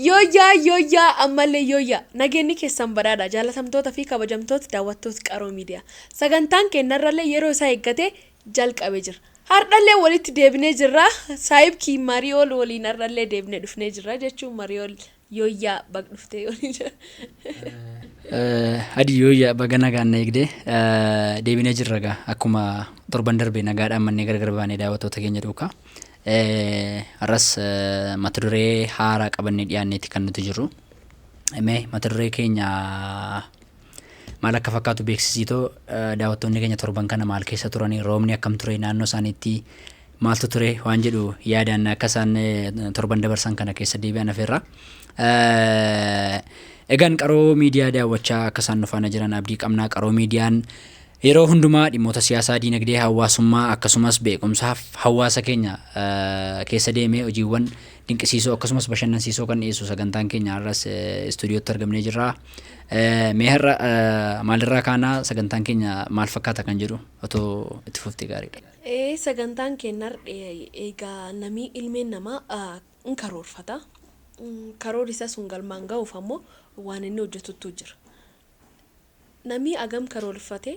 Yooyaa ammallee yooyaa nageenyi keessan badhaadha jaalatamtoota fi kabajamtoota daawwattoota qaroo miidiyaa sagantaan kennarrallee yeroo isaa eeggate jalqabee jira hardhallee walitti deebinee jirra saayib kii mariyool waliin har'allee deebinee dhufnee jirra jechuun mariyool yooyaa baq dhuftee waliin Adi yooyaa baga nagaan na eegdee deebinee jirra gaa akkuma torban darbee nagaadhaan mannee gargar baanee daawwattoota keenya duukaa. Har'as mata duree haaraa qabannee dhiyaanneeti kan nuti jirru. Mata duree keenya maal akka fakkaatu beeksisiitoo daawwattoonni keenya torban kana maal keessa turanii roobni akkam ture naannoo isaaniitti maaltu ture waan jedhu yaadaan akka isaan torban dabarsan kana keessa deebi'an afeerra. Egaan qaroo miidiyaa daawwachaa akka isaan nu faana jiran abdii qabnaa. Qaroo miidiyaan yeroo hundumaa dhimmoota siyaasaa diinagdee hawaasummaa akkasumas beekumsaaf hawaasa keenya keessa deemee hojiiwwan dinqisiisoo akkasumas bashannansiisoo kan dhiyeessu sagantaan keenya har'as istuudiyootti argamnee jirra. Mee har'a maalirraa kaanaa sagantaan keenya maal fakkaata kan jedhu otoo itti fuftee gaariidha. Sagantaan keenya egaa namni ilmeen namaa in karoorfata. Karoor isaa sun galmaan ga'uuf ammoo waan inni hojjetutu jira. Namni agam karoorfate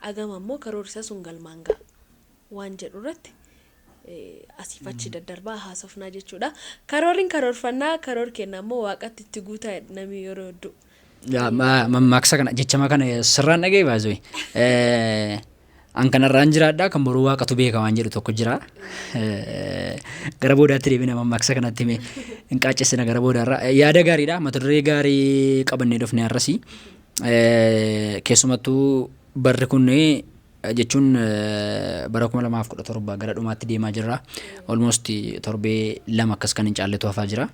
agam ammoo karoor isaa sun galmaan ga'a waan jedhu irratti asiif achi daddarbaa haasofnaa jechuudha. Karooriin karoorfannaa karoor kenna ammoo waaqatti itti guutaa namni yeroo hedduu. Mammaaksa kana jechama kana sirraan dhaga'ee baasoo an kanarraan jiraadhaa kan boruu waaqatu beeka waan jedhu tokko jira. Gara boodaatti deebina mammaaksa kanatti himee hin qaaccessina gara boodaarra yaada gaariidha mata duree gaarii qabannee dhufne har'asi. Keessumattuu barri kun jechuun bara 2017 gara dhumaatti deemaa jirra. Almost torbee lama akkas kan hin caalletu hafaa jira.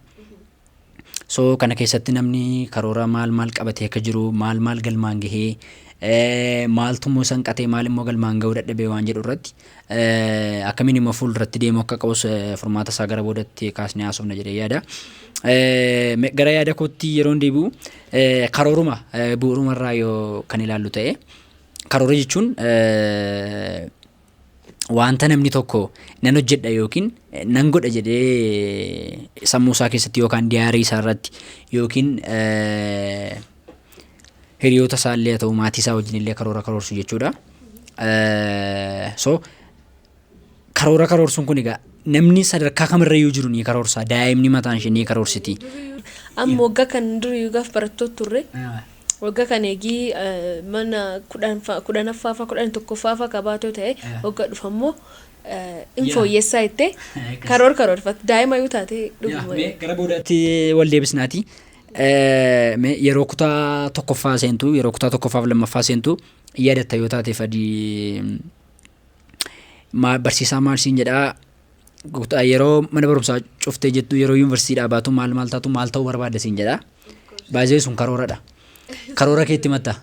So kana keessatti namni karoora maal qabatee akka jiru maal galmaan gahee maaltu immoo sanqatee maal immoo galmaan gahuu dadhabee waan jedhu irratti akkamiin immoo fuulduratti deemuu akka qabus furmaata isaa gara boodatti kaasnee haasofna jedhee yaada. Gara yaada kootti yeroon deebi'u karooruma bu'uurumarraa yoo kan ilaallu ta'e karoora jechuun wanta namni tokko nan hojjedha yookiin nan godha jedhee sammuu isaa keessatti yookaan diyaarii isaa irratti yookiin hiriyoota isaa illee ta'u maatii isaa wajjin illee karoora karoorsu jechuudha. So karoora karoorsuun kun egaa namni sadarkaa kamirrayyuu jiru ni karoorsa. Daa'imni mataan ishee ni karoorsiti. Amma waggaa kan durii gaaf barattoota turre waggaa kan eegii mana kudhanaffaafa 11ffaafa qabaatoo ta'e waggaa dhufammoo in fooyyessaa itti karoorfata daa'ima yoo taate dhuguma. Gara boodaatti wal deebisnaati. Yeroo kutaa tokkoffaa seentu yeroo kutaa tokkoffaaf lammaffaa seentu yaadatta yoo taate fadii barsiisaa maal siin jedhaa yeroo mana barumsaa cuftee jettu yeroo yuunivarsiitiidhaa baatu maal taatu maal ta'uu barbaadda siin jedhaa. Baay'ee sun karooradha. Karoora keetti matta.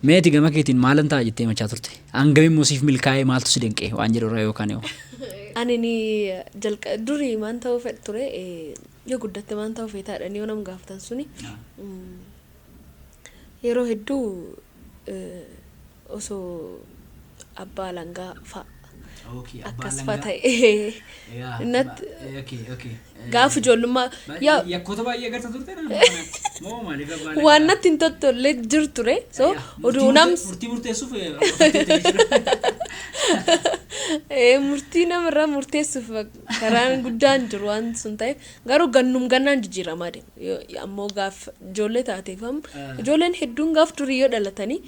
Meeti gama keetiin maalan ta'a jettee machaa turte. Hangami immoo siif milkaa'ee maaltu si dinqee waan jedhurra yookaan yoo. Ani ni durii maan ta'uu fedhe ture yoo guddatte maan ta'uu feetaadha yoo nam gaafatan suni yeroo hedduu osoo abbaa langaa fa'a. Akkas fa'a ta'e gaaf ijoollummaa yakkoota baay'ee agarta turte waan natti hin tottollee jiru ture. So oduu murtii murteessuuf murtii namarraa murteessuuf karaan guddaan jiru waan sun ta'eef garuu gannaan jijjiiramaa deema. Ammoo gaaf ijoollee taateefam ijoolleen hedduun gaaf durii yoo dhalatanii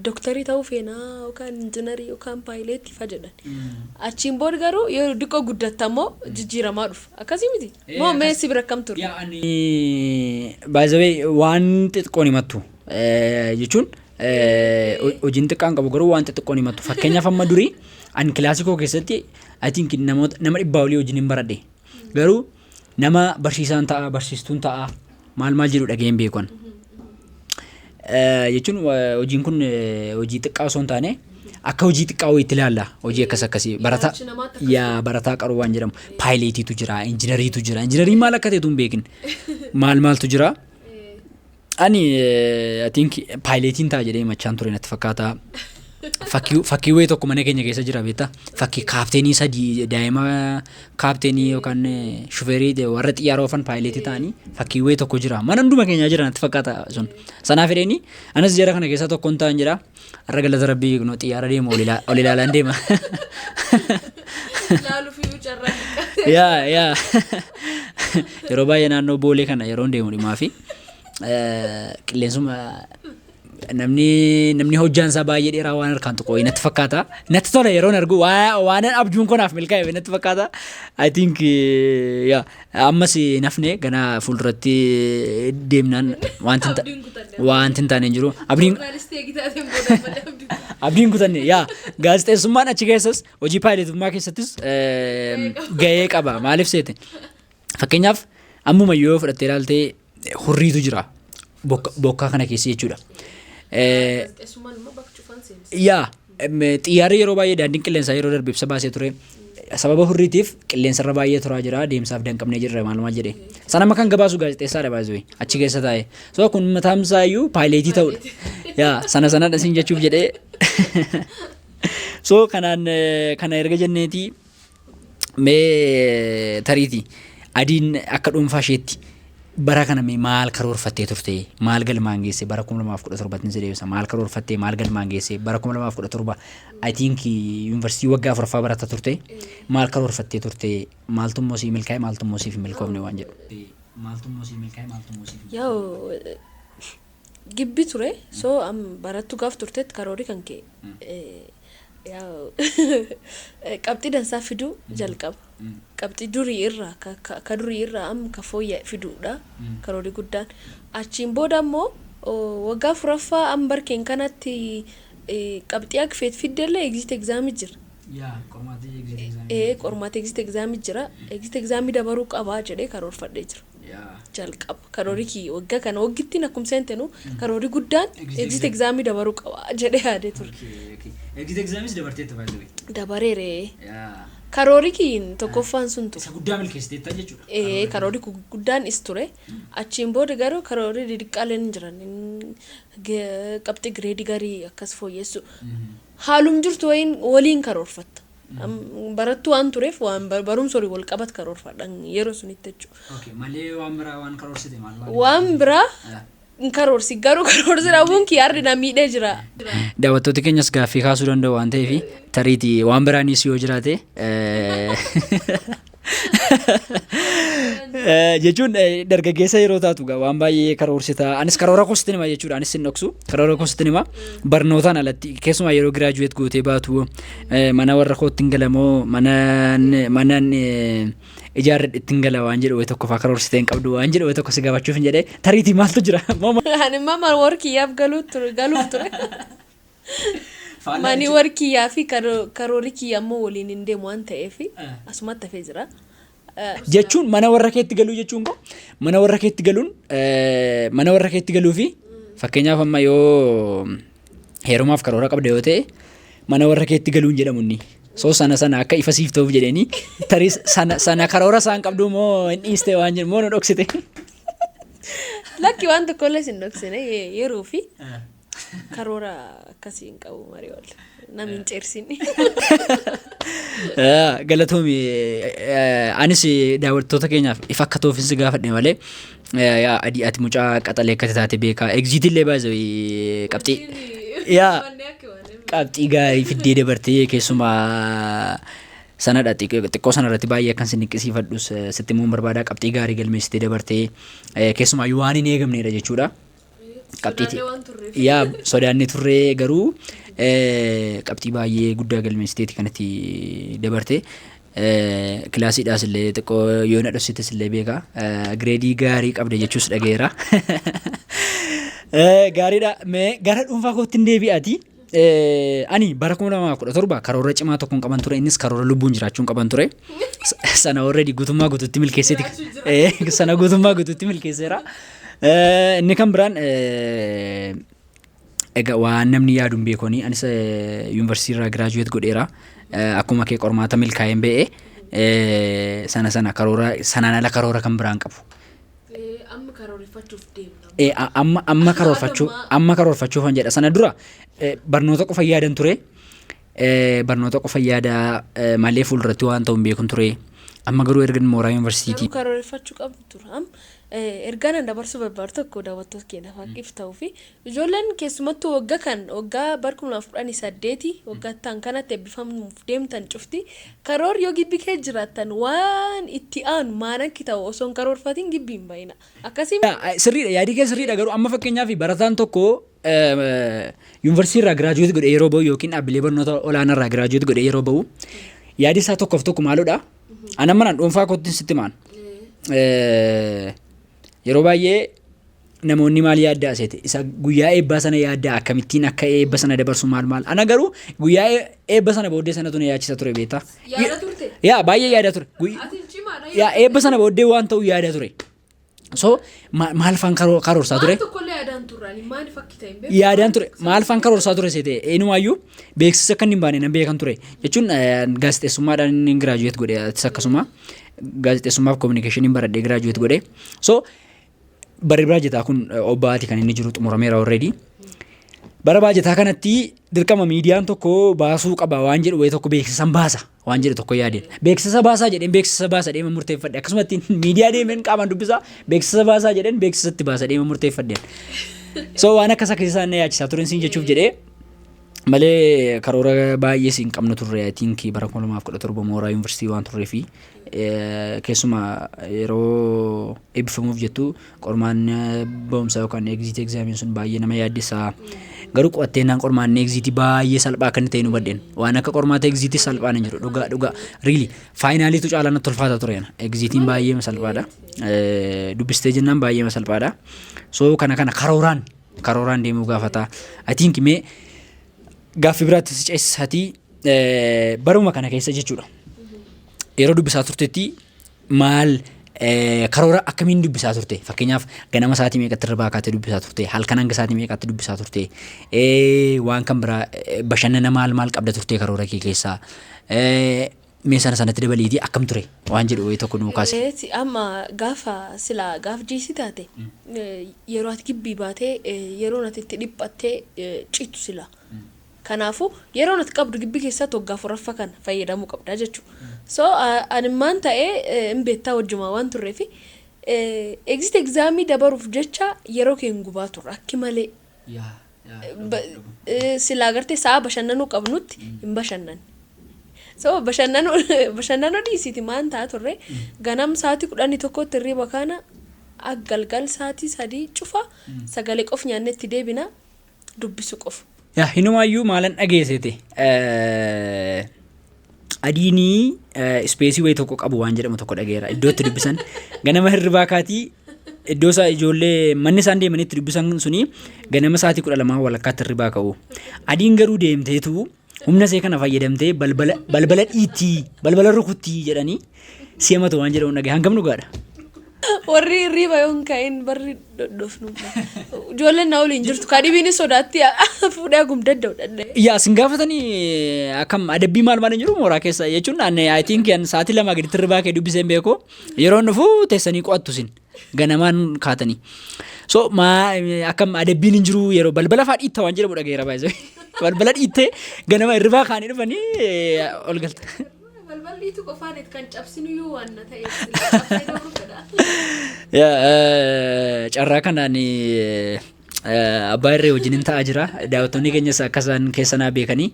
dooktarii ta'uu feenaa yookaan injiinarii yookaan paayileetii fa'a jedhan. Achiin booda garuu yoo diqqoo guddatta ammoo jijjiiramaa dhufu. Akkasii miti. Moo meessi bira akkam ture? Baay'ee waan xixiqqoon himattu jechuun hojiin xiqqaan qabu garuu waan xixiqqoon himattu. Fakkeenyaaf amma durii ani kilaasikoo keessatti I think nama 100 olii wajjin hin baradhe. Garuu nama barsiisaan ta'a barsiistuun ta'a maal jedhu dhageen beekon. Jechuun hojiin kun hojii xiqqaa osoo hin taane akka hojii xiqqaa itti ilaalla. Hojii akkasii barataa qaroo waan jedhamu paayileetiitu jira injiinariitu jira. Injiinariin maal akka ta'etu hin beekin maaltu jira. Ani I think paayileetiin ta'a jedhee machaan ture natti fakkaata. fakkii wayii tokko mana keenya keessa jira beektaa fakkii kaapteenii sadii daa'ima kaapteenii yookaan shufeerii warra xiyyaara oofan paayileetii ta'anii fakkii wayii tokko jira mana hunduma keenyaa jira natti fakkaata sun sanaaf jedheeni anas jara kana keessa tokkoon ta'an jira har'a galata rabbii no xiyyaara deema ol ilaalaan deema. Yaa yeroo baay'ee naannoo boolee kana yeroo deemu dhimaa fi qilleensuma namni hojjaan isaa baay'ee dheeraa waan harkaan tokko natti fakkaata natti tola yeroon argu waan abjuun konaaf milkaa'e natti fakkaata I think ammas nafne gana fuulduratti deemnaan wanti hin taane jiru abdiin kutanne gaazexeessummaan achi keessas hojii paayileetummaa keessattis gahee qaba maaliif seete fakkeenyaaf ammuma yoo fudhattee ilaaltee hurriitu jira bokkaa kana keessa jechuudha. Xiyyaarri yeroo baay'ee daandiin qilleensaa yeroo darbe ibsa baasee ture sababa hurriitiif qilleensarra baay'ee turaa jira deemsaaf danqabnee jirra maalumaa jedhee sana makan gabaasu gaazexeessaadha baay'ee achi keessa taa'e so kun mataamsaayyuu paayileetii ta'udha sana dhasiin jechuuf jedhee so kana erga jenneetii mee tariiti adiin akka dhuunfaa isheetti bara kana maal karoorfattee turte maal galmaan geesse bara 2017 ni deebisa maal karoorfattee maal galmaan geesse bara 2017 I think university waggaa afuraffaa barataa turte maal karoorfattee turte maaltummoo sii milkaa'e maaltummoo siif milkoomne waan jedhu maaltummoo sii milkaa'e maaltummoo siif yoo gibbi ture so am barattu gaaf turteet karoorii kan kee qabxii dansaa fiduu jalqaba qabxii durii irraa ka durii irraa am ka fooyya fiduudha karoorii guddaan achiin booda ammoo waggaa afuraffaa am barkeen kanatti qabxii akka feet fiddeellee exit exaamii jira qormaata exit exaamii jira exit exaamii dabaruu qabaa jedhee karoorfadhee jira jalqaba karoorii kii waggaa kana waggittiin akkuma seentenu karoorii guddaan exit exaamii dabaruu qabaa jedhee yaadee ture. Exit examis dabarteetta baay'ee. Dabareeree. Karoorii kiin tokkoffaan sun ture. Isa guddaa milkeessiteetta jechuudha. Karoorii guddaan is ture. Achiin booda garuu karoorii didiqqaaleen jiran qabxii gireedii garii akkas fooyyessu. Haalum jirtu waliin karoorfatta. Barattu waan tureef waan barumsa horii wal qabat karoorfadhan yeroo sunitti jechuudha. Malee waan biraa waan karoorsite maal? Waan biraa karoorsi garuu karoorsi dhabuun kiyyaarri na miidhee jira. Daawwattoota keenyas gaaffii kaasuu danda'u waan ta'eef tariiti waan biraanis yoo jiraate jechuun dargaggeessa yeroo taatu waan baay'ee karoorsita anis karoora kositti nima jechuudha anis hin dhoksu karoora kositti nima barnootaan alatti keessumaa yeroo giraajuweet gootee baatu mana warra kootti hin galamoo manaan ijaarredhe ittiin gala waan jedhu way tokko faa karoorsitee hin qabdu waan jedhu way tokko si gaafachuuf hin jedhee tariitii maaltu jira ani mama warkiyyaaf galuuf ture mani warkiyyaa fi karoorii kiyya ammoo waliin hin deemu waan ta'eef asumatti hafee jira. Jechuun mana warra keetti galuu jechuun ko mana warra keetti galuu fi fakkeenyaaf amma yoo heerumaaf karoora qabda yoo ta'e mana warra keetti galuun jedhamunni. So sana akka ifa siif ta'uuf jedheni tarii sana karoora isaan qabdu moo hin dhiiste waan jedhu moo nu dhoksite. Lakki waan tokko illee sin dhoksine yeroo fi karoora akkasii hin qabu mari'ool namni hin ceersinni. Galatoomi anis daawwattoota keenyaaf ifa akka ta'uuf si gaafadhe malee ati mucaa qaxalee akka taate beekaa exit illee baay'ee qabxii qabxii gaarii fiddee dabartee keessumaa sanadha xiqqoo sanarratti baay'ee akkan sin dinqisiifadhus sitti immoo barbaadaa qabxii gaarii galmeessitee dabartee keessumaa waan hin eegamnedha jechuudha. Qabxiiti sodaannee turree garuu qabxii baay'ee guddaa galmeessiteeti kanatti dabartee kilaasiidhaas illee xiqqoo yoo na dhossites illee beekaa gireedii gaarii qabde jechuus dhageera. Gaariidha mee gara dhuunfaa kootti hin deebi'aati. Ani bara 2017 karoora cimaa tokkoon qaban ture innis karoora lubbuun jiraachuun qaban ture sana already guutummaa guutuutti milkeesseeti sana guutummaa guutuutti milkeesseera. Inni kan biraan egaa waan namni yaadu hin beekoni anis yuunivarsiitii irraa giraajuweet godheera akkuma kee qormaata milkaa'een ba'ee sana karoora sanaan ala karoora kan biraan qabu. amma karoorfachuuf deemna. Amma karoorfachuuf han jedha sana dura barnoota qofa yaadan ture. Barnoota qofa yaada malee fuulduratti waan ta'u hin beekun ture. Amma garuu erga mooraa yuunivarsiitii karoorfachuu qabdu tura. Ergaan an dabarsuu barbaadu tokko daawwattoota keenyaaf akkiif ta'uu fi ijoolleen keessumattuu waggaa bara 2018 waggaa ta'an kanatti eebbifamuuf deemtan cufti karoor yoo gibbii kee jiraattan waan itti aanu maal akka ta'u osoo hin karoorfatiin gibbii hin bayina. Akkasii sirriidha yaadii kee sirriidha garuu amma fakkeenyaaf barataan tokko yuunivarsiitii irraa giraajuweet godhe yeroo ba'u yookiin dhaabbilee barnoota olaanaa irraa giraajuweet godhe yeroo ba'u yaadi isaa tokkoof tokko maalodha ana manaan dhuunfaa kootiin sitti maan yeroo baay'ee namoonni maal yaaddaa seete isa guyyaa eebbaa sana yaaddaa akkamittiin akka eebba sana dabarsu maal ana garuu guyyaa eebba sana booddee sanatu na yaachisa ture beektaa yaada turte yaa baay'ee yaada ture yaa eebba sana booddee waan ta'u yaada ture so maal fan karoorsaa ture yaadaan ture maal fan karoorsaa ture seete eenyumaayyuu beeksisa akka hin baane nan beekan ture jechuun gaazexeessummaadhaan inni giraajuweet godhe akkasuma gaazexeessummaaf kominikeeshiniin baradhee giraajuweet godhe so bara baajataa kun obbaati kan inni jiru xumurameera already bara baajataa kanatti dirqama miidiyaan tokko baasuu qaba waan jedhu wayi tokko beeksisan baasa waan jedhu tokko yaadeen beeksisa baasaa jedheen beeksisa baasa deema murteeffadhe akkasumatti miidiyaa deemeen qaamaan dubbisa beeksisa baasaa jedheen beeksisatti baasa deema murteeffadhe so waan akka keessaa na yaachisaa turen siin jechuuf jedhee malee karoora baay'ee siin qabnu turre I think bara 2017 mooraa yuunivarsiitii waan turree fi keessuma yeroo eebbifamuuf jettu qormaanni ba'umsaa yookaan exit exaamiin sun baay'ee nama yaaddessaa garuu qo'atteenaan qormaanni exit baay'ee salphaa kan ta'e nu baddeen waan akka qormaata exit salphaan hin jiru dhugaa really faayinaaliitu caalaa natti ulfaata ture exitiin baay'ee salphaadha dubbistee jennaan baay'ee salphaadha so kana karooraan deemuu gaafata I think mee gaaffii biraatti si ceesisatii baruma kana keessa jechuudha yeroo dubbisaa turtetti maal karoora akkamiin dubbisaa turte fakkeenyaaf ganama sa'aatii meeqatti irra baakaatee dubbisaa turte halkan hanga sa'aatii meeqatti dubbisaa turte waan kan biraa bashannana maal qabda turte karoora kee keessaa mee sanatti dabaliitii akkam ture waan jedhu wayi tokko nuu kaase. Amma gaaf jiisi taate yeroo ati gibbii baatee yeroo ati itti dhiphattee citu sila. Kanaafu yeroo ati qabdu gibbii keessatti waggaa afuraffaa kan fayyadamuu qabda jechuudha. So animmaan ta'ee hin beektaa wajjumaa waan turreefi exit exaamii dabaruuf jecha yeroo kee hin gubaa turre akki malee. Silaa gartee sa'a bashannanuu qabnutti hin bashannanne. So bashannanuu dhiisiiti maan ta'a turre ganam sa'aatii 11tti hirriba kana galgal sa'aatii 3 cufa sagalee qof nyaannetti deebina dubbisu qof. Yaa hinumaayyuu maalan dhageessete adiinii ispeesii wayi tokko qabu waan jedhamu tokko dhageera iddootti dubbisan ganama hirribaa kaatii iddoo isaa ijoollee manni isaan deemanitti dubbisan suni ganama sa'aatii 12 walakkaatti hirribaa ka'u adiin garuu deemteetu humna see kana fayyadamtee balbala dhiitii balbala rukuttii jedhanii si'amatu waan jedhamu dhagee hangam dhugaadha. Warri hirriba yoon ka'in barri dhodhofnu ijoolleen na waliin jirtu kadhibiin sodaatti fuudhee gumdadda hodhadhe. Yaa sin gaafatanii akkam adabbii maal hin jiru mooraa keessa jechuun I think sa'aatii 2 gaditti hirribaa kee dubbiseen beekoo yeroo dhufu teessanii qo'attu sin ganamaan kaatanii so akkam adabbiin hin jiru yeroo balbala faa dhiitta waan jedhamu dhageera baay'ee balbala dhiittee ganama hirribaa kaanii dhufanii ol galta. Balballi tu qofaan kan cabsinu yoo waan ta'e cabsee daruu fedha. Carraa kanaan abbaa irree wajjin hin ta'aa jira daawwattoonni keenyas akkasaan keessanaa beekanii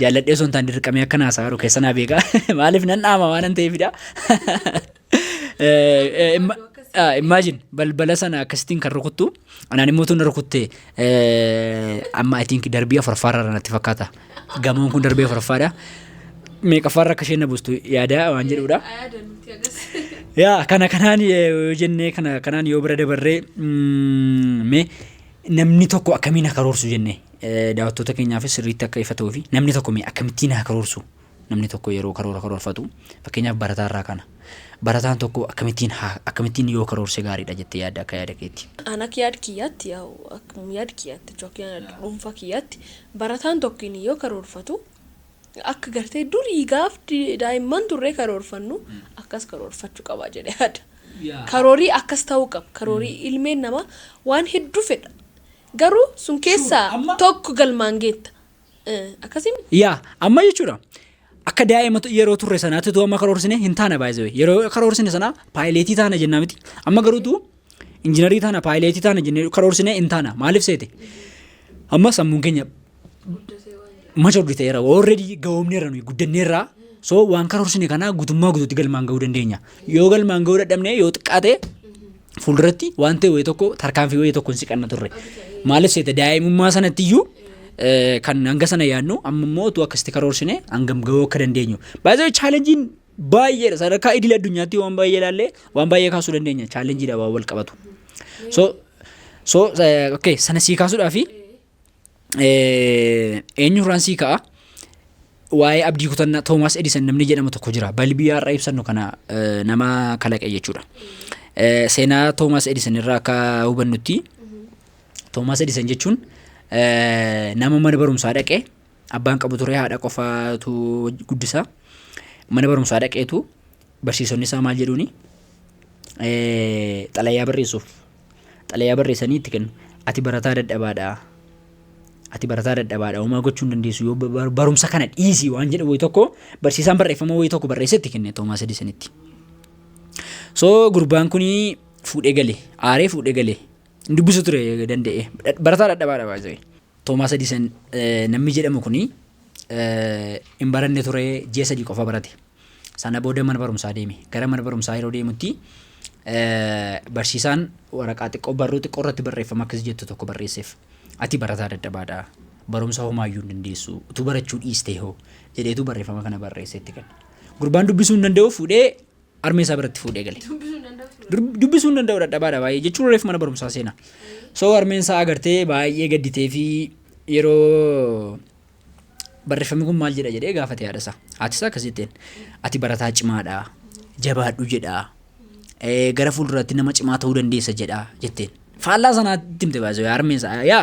jaalladhee osoo hin taane dirqamee akka naasaa jiru keessanaa beeka maaliif nan dhaama waan hin ta'eefidha. Imagine balbala sana akkasitiin kan rukuttu anaan immoo tun rukutte amma I think darbii afuraffaarra natti fakkaata gamoon kun darbii afuraffaadha. Meeqaffaarra akka isheen na buustu yaada waan jedhudha. Yaa kanaan yoo jennee kanaan yoo bira dabarree mee namni tokko akkamiin karoorsu jennee daawwattoota keenyaafis sirriitti akka ifa ta'uu fi namni tokko mee akkamittiin karoorsu namni tokko yeroo karoorfatu fakkeenyaaf barataarraa kana barataan tokko akkamittiin yoo karoorse gaariidha jettee yaadda akka yaada keetti. Ana yaada kiyyaatti akkuma yaada kiyyaatti yookiin dhuunfaa kiyyaatti barataan tokko yoo karoorfatu akka gartee durii gaaf daa'imman turree karoorfannu akkas karoorfachuu qaba jedhee yaada. karoorii akkas ta'uu qaba karoorii ilmeen namaa waan hedduu fedha garuu sun keessaa tokko galmaan geetta akkasii yaa amma jechuudha akka daa'ima yeroo turre sanaatti tu amma karoorsine hin taana baay'ee yeroo karoorsine sana paayileetii taana jennaa miti amma garuu tu injiinarii taana paayileetii taana jennee karoorsine hin taana maaliif seete amma sammuun keenya majoriteera already gawoomneerra nuyi guddanneerra so waan karoorsine kana guutummaa guutuutti galmaan ga'uu dandeenya yoo galmaan ga'uu dadhabne yoo xiqqaate fuulduratti waan ta'e wayii tokko tarkaanfii wayii tokko hin siqanna turre maaliif seete daa'imummaa sanatti iyyuu kan hanga sana yaadnu amma immoo tu akkasitti karoorsine hangam ga'uu akka dandeenyu baay'ee chaalenjiin baay'eedha sadarkaa idil addunyaatti waan baay'ee ilaallee waan baay'ee kaasuu dandeenya chaalenjiidha waan wal qabatu so okay sana sii kaasuudhaafi eenyurraan sii ka'a waa'ee abdii kutannaa Toomaas Edison namni jedhamu tokko jira balbii har'a ibsannu kana nama kalaqe jechuudha seenaa Toomaas Edison irraa akka hubannutti Toomaas Edison jechuun nama mana barumsaa dhaqee abbaan qabu ture haadha qofaatu guddisaa mana barumsaa dhaqeetu barsiisonni isaa maal jedhuuni xalayaa barreessanii itti kennu ati barataa dadhabaadha uumaa gochuu hin dandeessu yoo barumsa kana dhiisii waan jedhu wayii tokko barsiisaan barreeffama wayii tokko barreessetti kenne Toomaas Edisonitti so gurbaan kuni fuudhee galee dubbisu ture danda'e barataa dadhabaadha baay'ee Toomaas Edison namni jedhamu kuni hin baranne ture ji'a 3 qofa barate sana booda mana barumsaa deeme gara mana barumsaa yeroo deemutti barsiisaan waraqaa xiqqoo barruu xiqqoo irratti barreeffama akkas jettu tokko barreesseef ati barataa dadhabaadha barumsa homaayyuu hin dandeessu utuu barachuu dhiistee hoo jedheetu barreeffama kana barreesseetti kenna gurbaan dubbisuu hin danda'u fuudhee armee isaa biratti fuudhee gale dubbisuu hin danda'u dadhabaadha baay'ee jechuun reef mana barumsaa seena so armeen isaa agartee baay'ee gadditee fi yeroo barreeffamni kun maal jedha jedhee gaafate haadha isaa haati isaa akkasitteen ati barataa cimaadha jabaadhu jedha gara fuulduraatti nama cimaa ta'uu dandeessa jedha jetteen faallaa sanaatti himte baay'ee armeen isaa yaa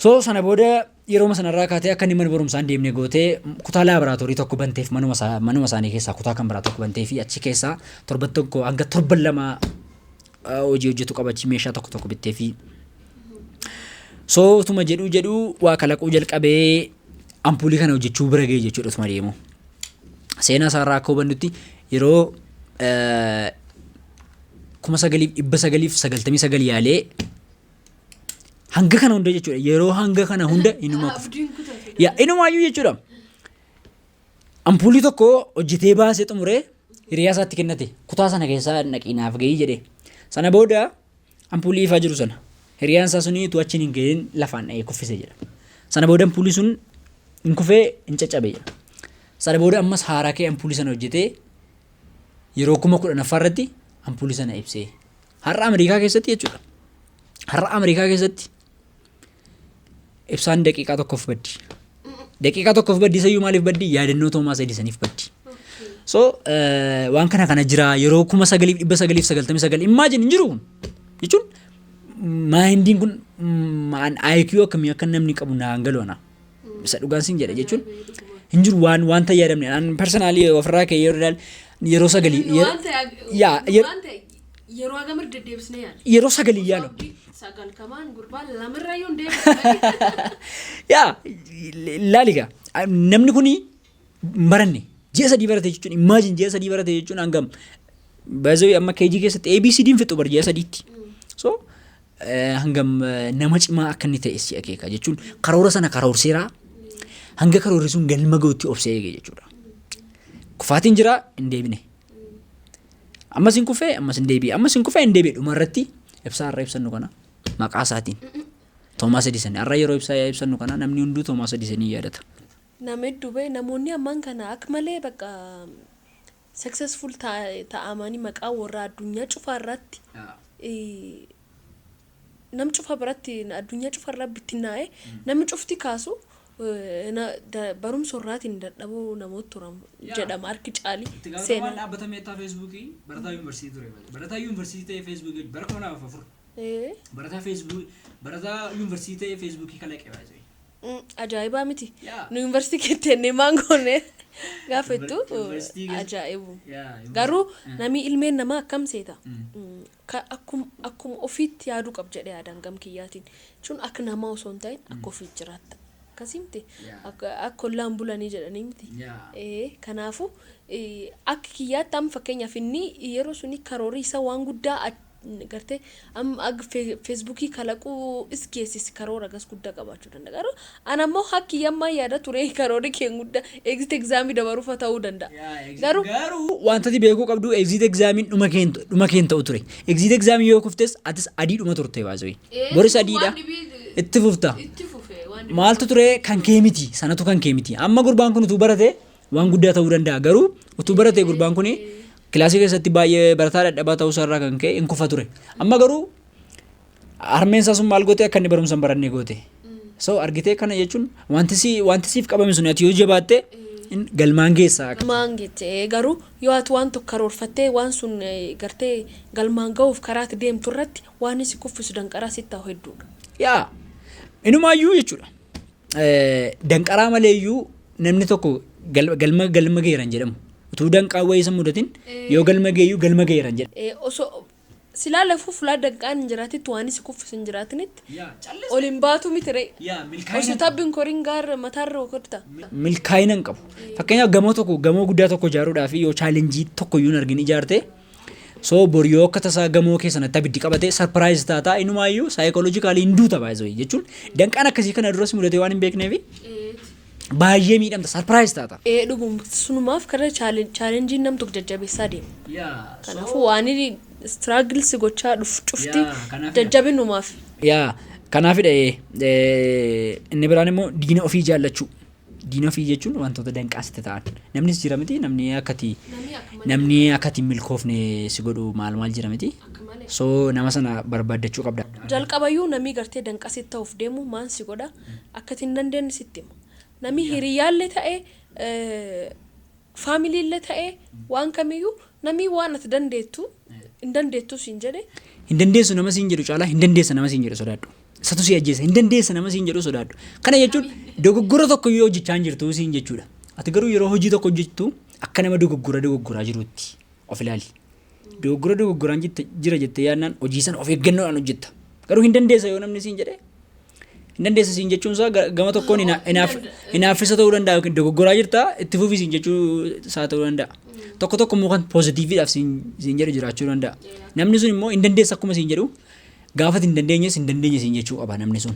so sana booda yeroo sanarraa kaatee akka inni mana barumsaa hin deemne gootee kutaa laaboraatoorii tokko banteef manuma isaanii keessaa kutaa kan biraa tokko bantee fi achi keessaa torban tokko hanga torban lama hojii hojjetu qabachi meeshaa tokko bittee fi so utuma jedhu waa kalaquu jalqabee ampuulii kana hojjechuu bira ga'e jechuudha utuma deemu seenaa isaarraa akka hubannutti yeroo 1999 yaalee hanga kana hunda jechuudha yeroo hanga kana hunda inumaayyuu jechuudha ampuulii tokko hojjetee baasee xumuree hiriyaa isaatti kennate kutaa sana keessaa naqiinaaf ga'ii jedhe sana booda ampuulii ifaa jiru sana hiriyaan isaa suni tu achiin hin ga'in lafaan dha'ee kuffise jedha sana booda ampuulii sun hin kufee hin caccabe jedha sana booda ammas haaraa kee ampuulii sana hojjetee yeroo 10,000 irratti ampuulii sana ibsee har'a Ameerikaa keessatti jechuudha har'a Ameerikaa keessatti ibsaan daqiiqaa tokkoof baddi sayyuu maaliif baddi yaadannoo Toomaas Edisoniif baddi so waan kana jira yeroo 1999 imagine hin jiru kun jechuun maayindiin kun IQ akkamii akka namni qabu naan galoona isa dhugaan sin jedha jechuun hin jiru waan ta'e yaadamne an personally ofirraa kee yeroo sagalii yeroo agamir deddeebisne yeroo sagalii yaalo sagal kamaan gurbaan lamirrayyuu hin laaliga namni kuni baranne ji'a 3 barate jechuun imagine ji'a 3 barate jechuun hangam baay'ee amma KG keessatti ABCD fixu bar ji'a 3tti so hangam nama cimaa akka inni ta'e si akeeka jechuun karoora sana karoorseera hanga karoorri sun galma ga'utti obsee eege jechuudha kufaatiin jira hin deebine ammas hin kufee dhumarratti ibsaa har'a ibsannu kana maqaa isaatiin Toomaas Edison har'a yeroo ibsannu kana namni hunduu Toomaas Edison yaadata nama hedduu bahe namoonni ammaan kana akka malee bakka successful ta'amanii maqaa warra addunyaa cufaarratti nam cufa biratti addunyaa cufarraa bittinnaa'e namni cufti kaasu barumsa irraatiin dadhabuu namoota turan jedhama harki caalii seenaa dhaabbatame ta'e Facebookii barataa yuunivarsiitii ta'e Facebookii bara 2004 barataa yuunivarsiitii ta'e Facebookii kalaqe baay'ee Ajaa'ibaa miti. Nu yuunivarsiitii keettenne maangoonne gaafettu ajaa'ibu. Garuu namni ilmeen namaa akkam seeta. Akkuma ofiitti yaaduu qab jedhee yaadan gam kiyyaatiin. Jechuun akka namaa osoo hin ta'in akka ofiitti jiraatta. Akkasii miti. Akka ollaan bulanii jedhanii miti. Kanaafuu akka kiyyaatti amma fakkeenyaaf inni yeroo suni karoorii isaa waan guddaa gartee amma feesbuukii kalaquu iskeessis karoora gas guddaa qabaachuu danda'a. Garuu ana ammoo hakki yammaa yaada ture karoorii kee guddaa exit exaamii dabaruufa ta'uu danda'a. Garuu wantooti beekuu qabdu exit exaamiin dhuma keen ta'u ture. Exit exaamii yoo kuftes atis adii dhuma turte baasoo. Boris adiidha. Itti fufta. Maaltu ture kan kee miti sanatu kan kee miti. Amma gurbaan kun utuu barate waan guddaa ta'uu danda'a. Garuu utuu barate gurbaan kuni kilaasii keessatti baay'ee barataa dadhabaa ta'uu isaarraa kan ka'e hin kufa ture. Amma garuu harmeen isaa sun maal goote akka inni barumsa hin barannee goote. So argitee kana jechuun wanti siif qabame sun ati yoo jabaatte galmaan geessaa. Galmaan geesse garuu yoo ati waan tokko karoorfattee waan sun gartee galmaan ga'uuf karaatti deemtu irratti waan isi kuffisu danqaraa sitti ta'u hedduudha. Yaa inumaayyuu jechuudha. Danqaraa maleeyyuu namni tokko galma geeran jedhamu. Utuu danqaa wayii isa mudatin yoo galma geeran jedha. Osoo silaa lafuu fulaa danqaan hin jiraatitti waan isi kuffisu hin jiraatinitti ol hin baatu miti ree. Osoo tabbiin koriin gaarra mataarra okorta. Milkaa'ina hin qabu. Fakkeenyaaf gamoo guddaa tokko ijaaruudhaaf yoo chaalenjii tokko iyyuu hin argin ijaarte so bor yoo akka tasaa gamoo keessatti abiddi qabate sarpiraayiz taata inumaayyuu saayikooloojikaalii hin duuta baay'ee jechuun danqaan akkasii kana duras mudate waan hin beekneefi. Baay'ee miidhamta sarpiraayiz taata. Dhugum sunumaaf kara chaalenjiin nam tokko jajjabeessaa deema. Kanaafuu waan inni struggles gochaa cufti jajjabinumaaf. Kanaafidha inni biraan immoo diina ofii jaallachuu. Diina ofii jechuun wantoota danqaasite ta'an. Namnis jira miti namni akkati milkoofne si godhu maal jira miti. So nama sana barbaaddachuu qabda. Jalqabayyuu namni gartee danqaasitti ta'uuf deemu maan si godha akkati hin dandeenye sitti hima. Nami hiriyaallee ta'ee faamiliillee ta'ee waan kamiyyuu nami waan ati hin dandeettu siin jedhe. Hin dandeessu nama siin jedhu caalaa hin dandeessa nama siin jedhu sodaadhu. Satu si ajjeesa hin dandeessa nama siin jedhu sodaadhu. Kana jechuun dogoggora tokko yoo hojjechaa hin jirtu siin jechuudha. Ati garuu yeroo hojii tokko hojjettu akka nama dogoggoraa jirutti of ilaali. Dogoggoraan jira jettee yaadnaan hojii sana of eeggannoodhaan hojjetta. Garuu hin dandeessa yoo namni siin jedhe. Dandeessa siin jechuun isaa gama tokkoon hinaaffisa ta'uu danda'a yookiin dogoggoraa jirta itti fufii siin jechuu isaa ta'uu danda'a. Tokko immoo kan poozitiiviidhaaf siin jedhu jiraachuu danda'a. Namni sun immoo hin dandeessa akkuma siin jedhu gaafa hin dandeenye siin jechuu qaba namni sun.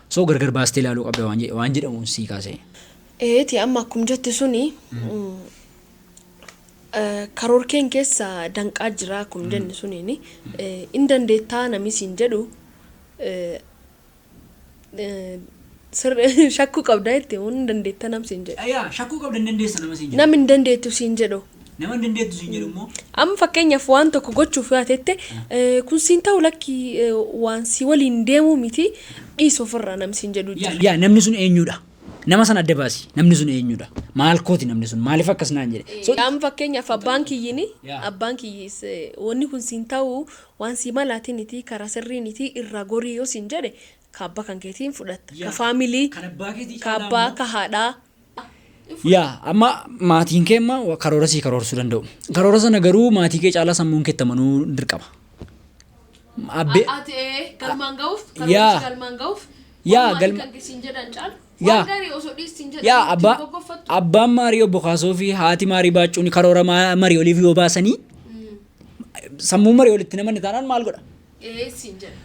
So gargar baastee ilaaluu qabda waan jedhamuun sii kaasee. Amma akkuma jette suni karoorkeen keessa danqaa jira akkuma jenne suniin hin dandeettaa namni siin jedhu shakkuu qabda jettee waan dandeetta nam siin jedhu. Shakkuu qabda hin dandeessa nama siin jedhu. Nam hin dandeettu siin jedhu. Nama hin dandeettu siin jedhu immoo. Amma fakkeenyaaf waan tokko gochuuf yaatette kun siin ta'u lakki waan si waliin deemuu miti dhiisoo ofirraa nam siin jedhu jira. Namni sun eenyudha? Nama sana adda baasi. Namni sun eenyudha? Maal kooti namni sun? Maaliif akkas naan jedhe? Amma fakkeenyaaf abbaan kiyyis wanni kun siin ta'u waan si malaatiniti karaa sirriiniti irraa gorii yoo siin jedhe. Kaabba kan keetiin fudhatta. Ka faamilii, ka abbaa, ka haadhaa. Amma maatiin kee immoo karoora sii karoorsuu danda'u. Karoora sana garuu maatii kee caalaa sammuun keetti amanuu dirqama. Galmaan ga'uuf. Abbaan maarii obbo Kaasoo fi haati maarii baacuun karoora marii oliif yoo baasanii sammuu marii olitti namanni taanaan maal godha?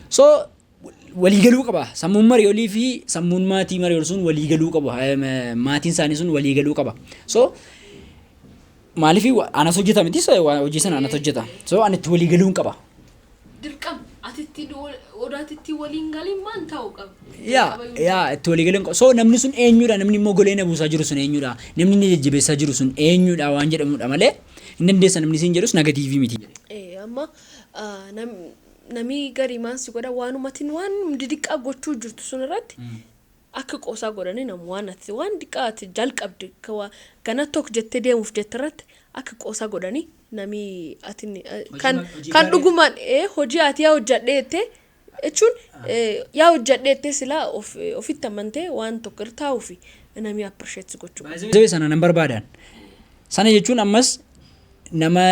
So waliigaluu qaba. Sammuun marii olii fi sammuun maatii marii ol sun waliigaluu qabu. Maatiin isaanii sun waliigaluu qaba. So maaliif anas hojjeta miti hojii sana anas hojjeta. So ani itti waliigaluu qaba. Dirqama atitti odaatitti waliin galiin maan ta'uu qaba. Itti waliigaluu qaba. So namni sun eenyudha? Namni immoo golee na buusaa jiru sun eenyudha? Namni inni jajjabeessaa jiru sun eenyudha waan jedhamudha malee hin dandeessa namni siin jedhus negatiivii miti. Amma namni garii maansi godha waanumatiin waan didiqqaa gochuu jirtu sun irratti akka qoosaa godhanii namu waan diqqaa ati jalqabde gana tokko jettee deemuuf jette irratti akka qoosaa godhanii namni kan dhugumaan hojii ati yaa hojjadhee jettee jechuun yaa hojjedheettee silaa ofitti amantee waan tokko irra taa'uufi namni appreciate gochuu Zee sana nan barbaadan. Sana jechuun ammas nama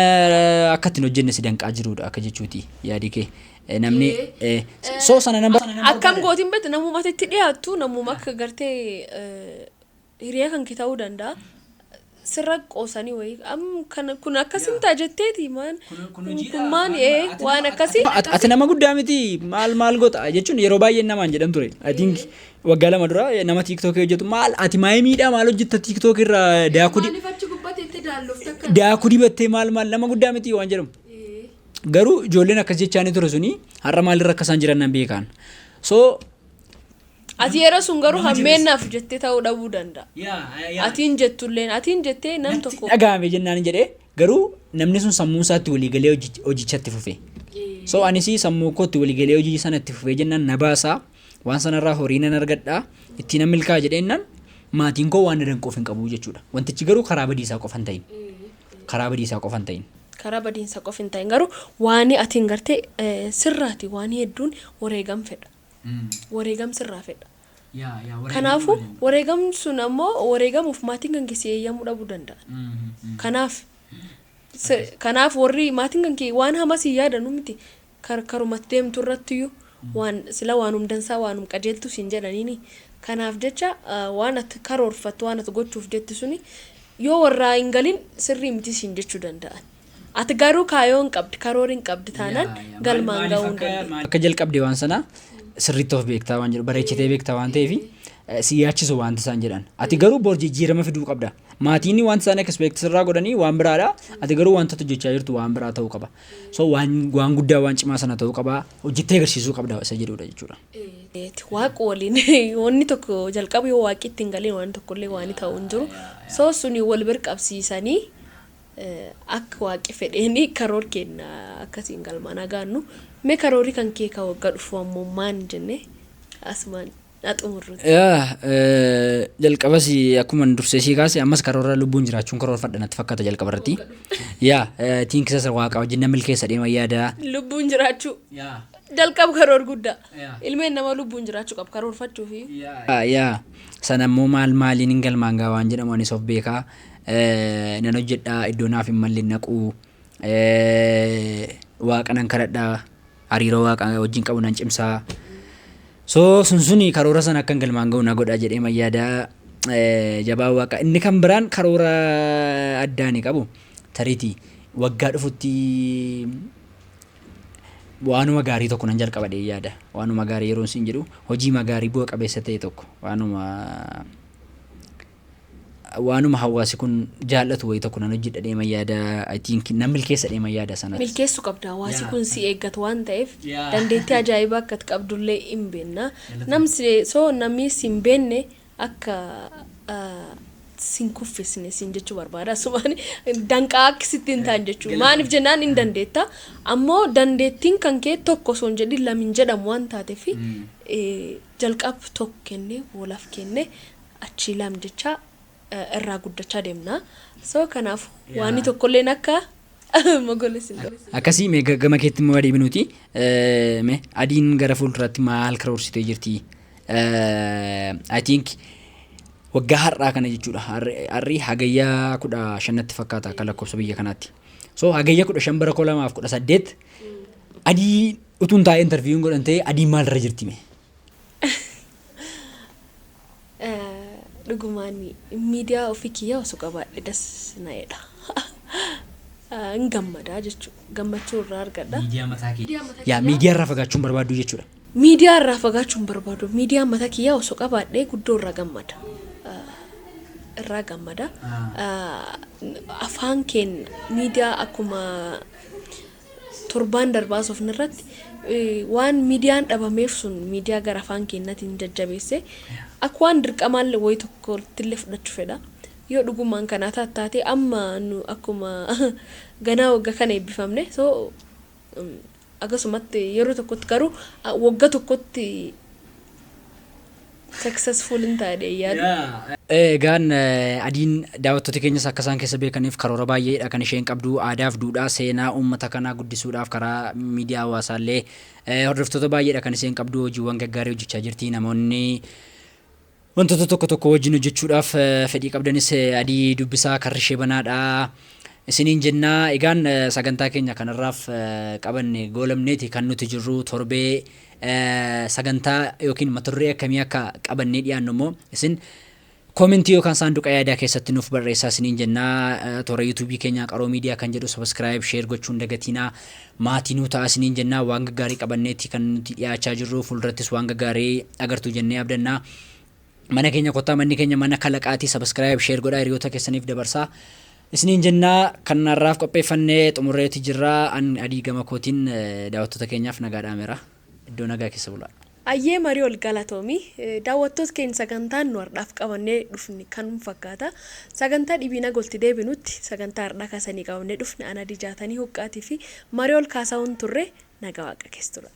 akka ittiin hojjenne si danqaa jirudha akka jechuuti yaadi kee. Namni soo sana nan akkam gootiin beektu namuma itti dhiyaattu namuma akka gartee hiriyaa kan kee ta'uu danda'a. Sirra qoosanii wayii kun akkasiin ta'a jetteeti maan kun maan waan akkasii. Ati nama guddaa miti maal goota jechuun yeroo baay'ee namaan jedhan ture. I think waggaa lama dura nama TikTok hojjetu maal ati maayii miidhaa maal hojjetta TikTok irraa daakuu dibattee maal nama guddaa miti waan jedhamu. Garuu ijoolleen akkas jechaanii ture suni har'a maalirra akka isaan jiran nan beekan. So ati yeroo sun garuu hammeennaaf jettee ta'uu dhabuu danda'a. Atiin jettulleen atiin jettee nam tokko dhagaame jennaan jedhee garuu namni sun sammuu isaatti waliigalee hojichatti fufe. So anis sammuu kootti waliigalee hojii sanatti fufee jennaan na baasaa waan sanarraa horii nan argadhaa ittiin nan milkaa jedheennan maatiin koo waan danqoof hin qabu jechuudha. Wantichi garuu karaa badiisaa qofa hin ta'in. Karaa badiisaa qofa hin ta'in. Karaa badiinsa qofa hin ta'in garuu waan atiin gartee sirraati waan hedduun wareegam fedha. Wareegam sirraa fedha. Kanaafu wareegam sun ammoo wareegamuuf maatiin kan keessi eeyyamuu dhabuu danda'a. Kanaaf warri maatiin kan kee waan hamas hin yaadanu miti karumatti deemtu irrattiyyuu waan sila waanum dansaa waanum qajeeltu siin jedhaniini. Kanaaf jecha waan ati karoorfattu waan ati gochuuf jetti suni yoo warraa hin galin sirrii miti siin jechuu danda'an. Ati garuu kaayoon qabdi karoorin qabdi taanaan galmaan ga'uu hin dandeenye. Akka jalqabde waan sana sirriitti of beektaa waan jedhu bareechitee beektaa waan ta'eef si yaachisu waan isaan jedhan. Ati garuu bor jijjiirama fiduu qabda. Maatiin waan isaan expect sirraa godhanii waan biraadha. Ati garuu wanta hojjechaa jirtu waan biraa ta'uu qaba. So waan guddaa waan cimaa sana ta'uu qaba. Hojjettee agarsiisuu qabda isa jedhudha jechuudha. Waaqa waliin wanni tokko jalqabu yoo waaqi ittiin galeen waan tokkollee waan ta'u hin jiru. So suni wal bira qabsiisanii akka waaqi fedheeni karoor kenna akkasiin galmaan agaannu mee karoorii kan kee ka waggaa dhufu ammoo maan jenne asumaan xumurru. Jalqabas akkuma dursee sii kaase ammas karoora lubbuun jiraachuun karoorfadha natti fakkaata jalqaba irratti. Tiinkisa waaqa wajjin namni keessa deema yaada. Lubbuun jiraachuu. Jalqaba karoor guddaa. Ilmeen nama lubbuun jiraachuu qaba karoorfachuu fi. Sana immoo maaliin hin galmaan gaa waan jedhamu anis of beekaa. Nan hojjedhaa iddoo naaf hin malle naquu waaqa nan kadhadhaa hariiroo waaqa wajjin qabu nan cimsaa. So suni karoora sana akka galmaan ga'u na godha jedhee mayyaadaa jabaa waaqa. Inni kan biraan karoora addaani qabu tariitii waggaa dhufutti waanuma gaarii tokko nan jalqabadhee yaada. Waanuma gaarii yeroo isin jedhu hojii magaarii bu'a qabeessa ta'e tokko waanuma hawaasi kun jaallatu wayi tokko nan hojjedha deema yaada. I think nan milkeessa deema yaada sana. Milkeessu qabda hawaasi kun si eeggatu waan ta'eef dandeettii ajaa'ibaa akka qabdullee hin beekna. Namni si hin beekne akka sin kuffisne sin jechuu barbaada. Sumaan danqaa akkasitti hin taane jechuu. Maaliif jennaan hin dandeetta. Ammoo dandeettiin kan kee tokko osoo hin jedhin lama hin jedhamu waan taateef jalqaba tokko kennee walaaf kennee achi lam jecha irraa guddachaa deemna. So kanaaf waan tokkolleen akka mogolleessin. Akkasii mee gama keetti immoo adeeminuuti. Adiin gara fuulduraatti maal karoorsitee jirti? I think waggaa har'aa kana jechuudha. Har'i hagayyaa 15tti fakkaata akka lakkoofsa biyya kanaatti. So hagayyaa 15 bara 2018 adii utuun taa'ee interviewin godhan ta'e adiin maalirra jirti mee? Dhugumaan miidiyaa ofii kiyyaa osoo qabaadhe das na jedha. Hin gammadaa jechuudha. Gammachuu irraa argadha. Miidiyaa mataa kee. Miidiyaa irraa fagaachuun barbaadu jechuudha. Miidiyaa irraa fagaachuun barbaadu. Miidiyaa mataa kiyyaa osoo qabaadhe guddoo irraa gammada. Afaan keenya miidiyaa akkuma torbaan darbaa sofna irratti waan miidiyaan dhabameef sun miidiyaa gara afaan keenyatiin jajjabeesse akka waan dirqamaallee wayi tokko illee fudhachuu fedha. Yoo dhugumaan kana taate amma nu akkuma ganaa waggaa kana eebbifamne so akkasumatti yeroo tokkotti garuu waggaa tokkotti successful hin taane yaadu. Egaan adiin daawwattoota keenyas akka isaan keessa beekaniif karoora baay'eedha kan isheen qabdu aadaaf duudhaa seenaa uummata kanaa guddisuudhaaf karaa miidiyaa hawaasaallee hordoftoota baay'eedha kan isheen qabdu hojiiwwan gaggaarii hojjechaa jirti namoonni wantoota tokko tokko wajjin hojjechuudhaaf fedhii qabdanis adii dubbisaa karri ishee banaadha. Isiniin jennaa egaan sagantaa keenya kanarraaf qabanne goolamneeti kan nuti jirru torbee sagantaa yookiin mata-duree akkamii akka qabannee dhiyaannu immoo isin koomentii yookaan saanduqa yaadaa keessatti nuuf barreessaa isiniin jennaa. Toora yuutuubii keenya qaroo miidiyaa kan jedhu sabiskiraayib sheer gochuun dagatinaa maatii nuu ta'a isiniin jennaa. Waan gaggaarii qabanneeti kan nuti dhiyaachaa jirru fuuldurattis waan gaggaarii agartuu jennee abdannaa. Mana keenya kottaa manni keenya mana kalaqaatii sabiskiraayib sheer godhaa hiriyoota keessaniif dabarsaa isiniin jennaa. Kanarraaf qopheeffannee xumurreeti jirraa. An adii gama kootiin daawwattoota keenyaaf nagaa dhaameera. Iddoo nagaa keessa bulaa. Ayyee marii ol galatoomi daawwattoota keenya sagantaan nu har'aaf qabannee dhufni kan fakkaata. Sagantaa dhibiina golti deebinutti sagantaa har'aa kaasanii qabannee dhufni ana dijaatanii huqqaatii fi marii ol kaasaawwan turre nagaa waaqa keessa tura.